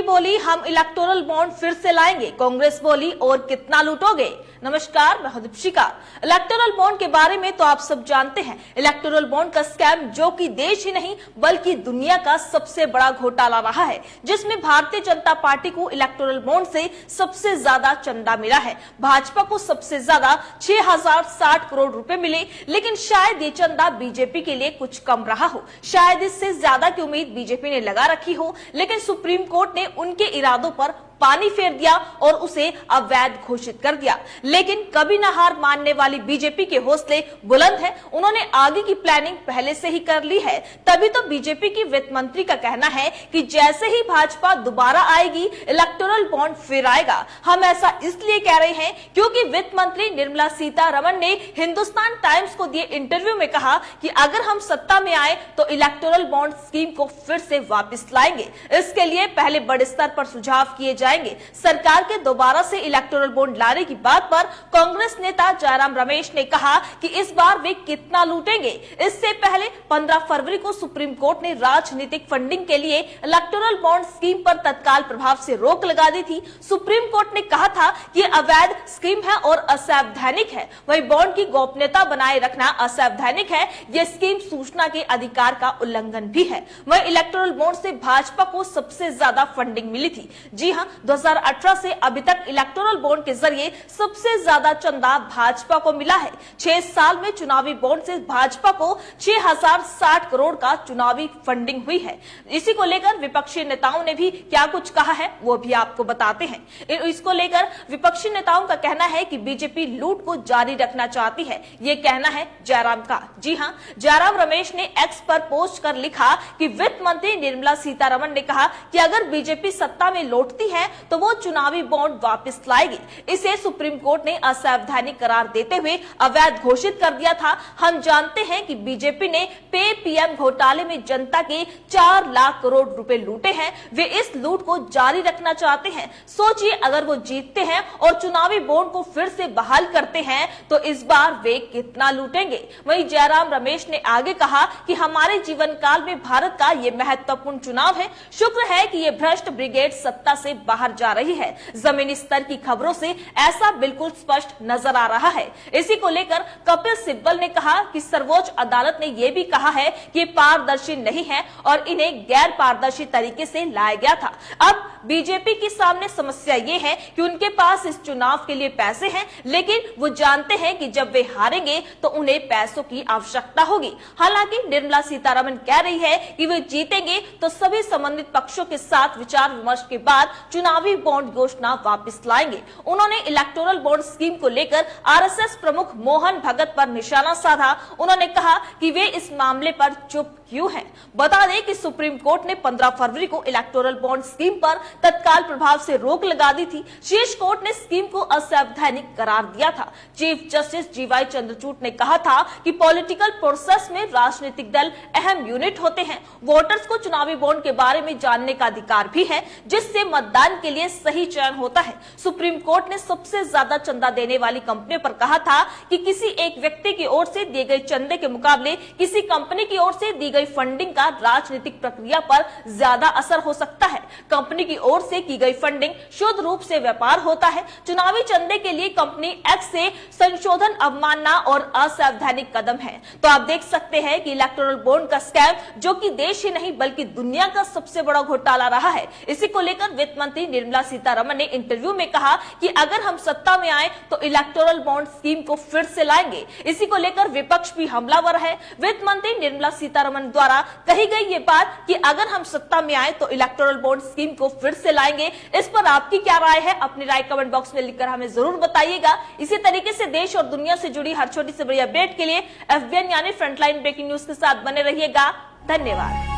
मंत्री बोली हम इलेक्टोरल बॉन्ड फिर से लाएंगे, कांग्रेस बोली और कितना लूटोगे। नमस्कार, मैं हूं दीपिका। इलेक्टोरल बॉन्ड के बारे में तो आप सब जानते हैं। इलेक्टोरल बॉन्ड का स्कैम जो कि देश ही नहीं बल्कि दुनिया का सबसे बड़ा घोटाला रहा है, जिसमें भारतीय जनता पार्टी को इलेक्टोरल बॉन्ड से सबसे ज्यादा चंदा मिला है। भाजपा को सबसे ज्यादा 6060 करोड़ रुपए मिले, लेकिन शायद ये चंदा बीजेपी के लिए कुछ कम रहा हो। शायद इससे ज्यादा की उम्मीद बीजेपी ने लगा रखी हो, लेकिन सुप्रीम कोर्ट ने उनके इरादों पर पानी फेर दिया और उसे अवैध घोषित कर दिया। लेकिन कभी न हार मानने वाली बीजेपी के हौसले बुलंद है। उन्होंने आगे की प्लानिंग पहले से ही कर ली है। तभी तो बीजेपी की वित्त मंत्री का कहना है कि जैसे ही भाजपा दोबारा आएगी इलेक्टोरल बॉन्ड फिर आएगा। हम ऐसा इसलिए कह रहे हैं क्योंकि वित्त मंत्री निर्मला सीतारमण ने हिंदुस्तान टाइम्स को दिए इंटरव्यू में कहा कि अगर हम सत्ता में आए तो इलेक्टोरल बॉन्ड स्कीम को फिर से वापस लाएंगे। इसके लिए पहले बड़े स्तर पर सुझाव किए जाएंगे। सरकार के दोबारा से इलेक्टोरल बॉन्ड लाने की बात पर कांग्रेस नेता जयराम रमेश ने कहा कि इस बार वे कितना लूटेंगे। इससे पहले 15 फरवरी को सुप्रीम कोर्ट ने राजनीतिक फंडिंग के लिए इलेक्टोरल बॉन्ड स्कीम पर तत्काल प्रभाव से रोक लगा दी थी। सुप्रीम कोर्ट ने कहा था कि अवैध स्कीम है और असंवैधानिक है। वही बॉन्ड की गोपनीयता बनाए रखना असंवैधानिक है। यह स्कीम सूचना के अधिकार का उल्लंघन भी है। वही इलेक्टोरल बॉन्ड से भाजपा को सबसे ज्यादा फंडिंग मिली थी। जी हां, 2018 से अभी तक इलेक्टोरल बॉन्ड के जरिए सबसे ज्यादा चंदा भाजपा को मिला है। 6 साल में चुनावी बॉन्ड से भाजपा को 6060 करोड़ का चुनावी फंडिंग हुई है। इसी को लेकर विपक्षी नेताओं ने भी क्या कुछ कहा है वो भी आपको बताते हैं। इसको लेकर विपक्षी नेताओं का कहना है कि बीजेपी लूट को जारी रखना चाहती है। ये कहना है जयराम का। जी हां, जयराम रमेश ने एक्स पर पोस्ट कर लिखा कि वित्त मंत्री निर्मला सीतारमण ने कहा कि अगर बीजेपी सत्ता में लौटती है तो वो चुनावी बॉन्ड वापस लाएगी। इसे सुप्रीम कोर्ट ने असंवैधानिक करार देते हुए अवैध घोषित कर दिया था। हम जानते हैं कि बीजेपी ने पे पीएम घोटाले में जनता के 4 लाख करोड़ रुपए लूटे हैं। वे इस लूट को जारी रखना चाहते हैं। सोचिए, अगर वो जीतते हैं और चुनावी बॉन्ड को फिर से बहाल करते हैं तो इस बार वे कितना लूटेंगे। वहीं जयराम रमेश ने आगे कहा कि हमारे जीवन काल में भारत का ये महत्वपूर्ण चुनाव है। शुक्र है कि ये भ्रष्ट ब्रिगेड सत्ता से बाहर जा रही है। जमीनी स्तर की खबरों से ऐसा बिल्कुल स्पष्ट नजर आ रहा है। इसी को लेकर कपिल सिब्बल ने कहा कि सर्वोच्च अदालत ने यह भी कहा है कि पारदर्शी नहीं है और इन्हें गैर पारदर्शी तरीके से लाया गया था। अब बीजेपी के सामने समस्या ये है कि उनके पास इस चुनाव के लिए पैसे हैं, लेकिन वो जानते हैं कि जब वे हारेंगे तो उन्हें पैसों की आवश्यकता होगी। हालांकि निर्मला सीतारमण कह रही है कि वे जीतेंगे तो सभी संबंधित पक्षों के साथ विचार विमर्श के बाद चुनावी बॉन्ड घोषणा वापस लाएंगे। उन्होंने इलेक्टोरल बॉन्ड स्कीम को लेकर आरएसएस प्रमुख मोहन भगत पर निशाना साधा। उन्होंने कहा कि वे इस मामले पर चुप क्यों हैं। बता दें कि सुप्रीम कोर्ट ने 15 फरवरी को इलेक्टोरल बॉन्ड स्कीम पर तत्काल प्रभाव से रोक लगा दी थी। शीर्ष कोर्ट ने स्कीम को असंवैधानिक करार दिया था। चीफ जस्टिस जीवाई चंद्रचूड़ ने कहा था कि पॉलिटिकल प्रोसेस में राजनीतिक दल अहम यूनिट होते हैं। वोटर्स को चुनावी बॉन्ड के बारे में जानने का अधिकार भी है, जिससे मतदान के लिए सही चयन होता है। सुप्रीम कोर्ट ने सबसे ज्यादा चंदा देने वाली कंपनियों पर कहा था कि किसी एक व्यक्ति की ओर से दिए गए चंदे के मुकाबले किसी कंपनी की ओर से दी गई फंडिंग का राजनीतिक प्रक्रिया पर ज्यादा असर हो सकता है। कंपनी की ओर से की गई फंडिंग शुद्ध रूप से व्यापार होता है। चुनावी चंदे के लिए कंपनी एक्स से संशोधन अवमानना और असंवैधानिक कदम है। तो आप देख सकते हैं कि इलेक्टोरल बॉन्ड का स्कैम जो कि देश ही नहीं बल्कि दुनिया का सबसे बड़ा घोटाला रहा है। इसी को लेकर वित्त मंत्री निर्मला सीतारमण ने इंटरव्यू में कहा कि अगर हम सत्ता में आए तो इलेक्टोरल बॉन्ड स्कीम को फिर से लाएंगे। इसी को लेकर विपक्ष भी हमलावर है। वित्त मंत्री निर्मला सीतारमण द्वारा कही गई ये बात कि अगर हम सत्ता में आए तो इलेक्टोरल बॉन्ड स्कीम को फिर से लाएंगे, इस पर आपकी क्या राय है? अपनी राय कमेंट बॉक्स में लिखकर हमें जरूर बताइएगा। इसी तरीके से देश और दुनिया से जुड़ी हर छोटी से बड़ी अपडेट के लिए FBN यानी फ्रंटलाइन ब्रेकिंग न्यूज के साथ बने रहिएगा। धन्यवाद।